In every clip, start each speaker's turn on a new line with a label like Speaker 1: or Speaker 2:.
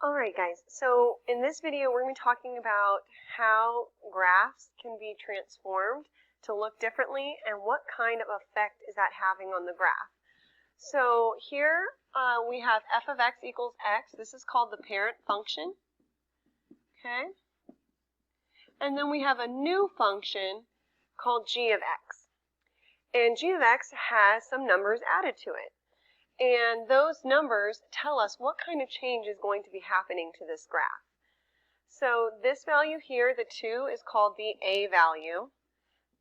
Speaker 1: Alright guys, so in this video we're going to be talking about how graphs can be transformed to look differently and what kind of effect is that having on the graph. So here we have f of x equals x. This is called the parent function. Okay? And then we have a new function called g of x. And g of x has some numbers added to it. And those numbers tell us what kind of change is going to be happening to this graph. So this value here, the 2, is called the a value.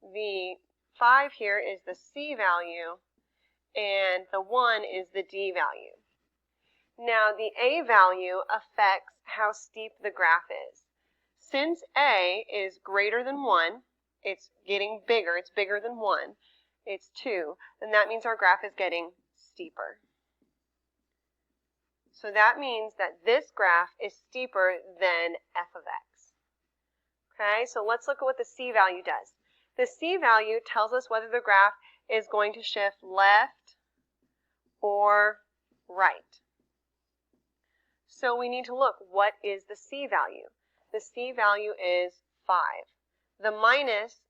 Speaker 1: The 5 here is the c value. And the 1 is the d value. Now the a value affects how steep the graph is. Since a is greater than 1, it's getting bigger, it's bigger than 1, it's 2, then that means our graph is getting steeper. So that means that this graph is steeper than f of x. Okay, so let's look at what the c value does. The c value tells us whether the graph is going to shift left or right. So we need to look, what is the c value? The c value is 5. The minus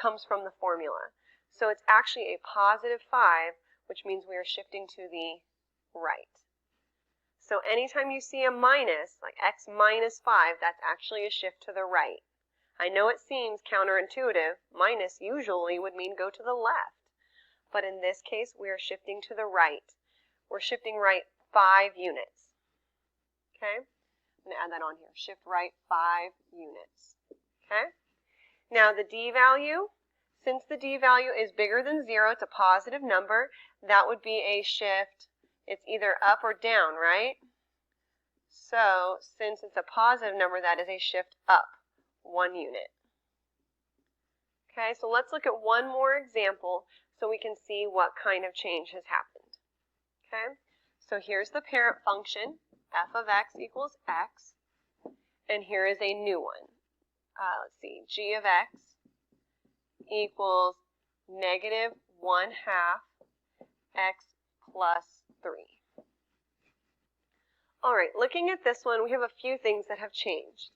Speaker 1: comes from the formula. So it's actually a positive 5, which means we are shifting to the right. So anytime you see a minus, like x minus 5, that's actually a shift to the right. I know it seems counterintuitive. Minus usually would mean go to the left. But in this case, we are shifting to the right. We're shifting right 5 units. Okay? I'm going to add that on here. Shift right 5 units. Okay? Now the d value, since the d value is bigger than 0, it's a positive number, that would be a shift. It's either up or down, right? So since it's a positive number, that is a shift up 1 unit. Okay, so let's look at one more example so we can see what kind of change has happened. Okay, so here's the parent function, f of x equals x, and here is a new one. Let's see, g of x equals negative 1/2 x plus 3. All right, looking at this one, we have a few things that have changed.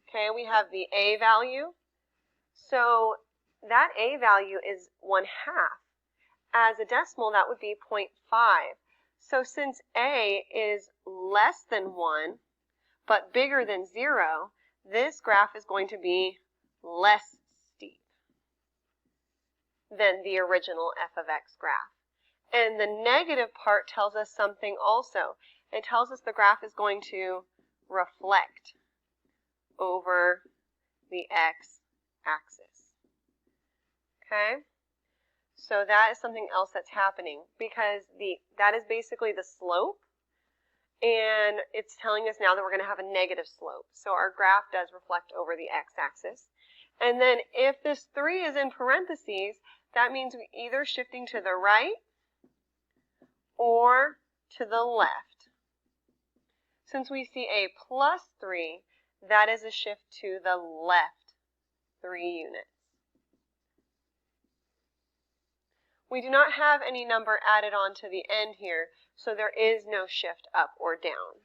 Speaker 1: Okay, we have the a value. So that a value is 1/2. As a decimal, that would be 0.5. So since a is less than 1, but bigger than 0, this graph is going to be less steep than the original f of x graph. And the negative part tells us something also. It tells us the graph is going to reflect over the x-axis. Okay? So that is something else that's happening because that is basically the slope, and it's telling us now that we're going to have a negative slope. So our graph does reflect over the x-axis. And then if this 3 is in parentheses, that means we're either shifting to the right or to the left. Since we see a plus 3, that is a shift to the left 3 units. We do not have any number added on to the end here, so there is no shift up or down.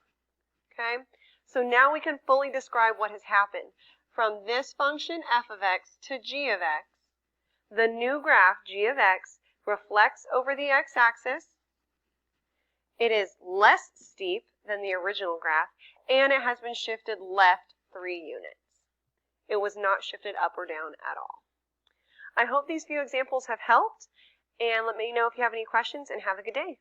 Speaker 1: Okay? So now we can fully describe what has happened. From this function, f of x, to g of x, the new graph, g of x, reflects over the x-axis. It is less steep than the original graph, and it has been shifted left 3 units. It was not shifted up or down at all. I hope these few examples have helped, and let me know if you have any questions, and have a good day.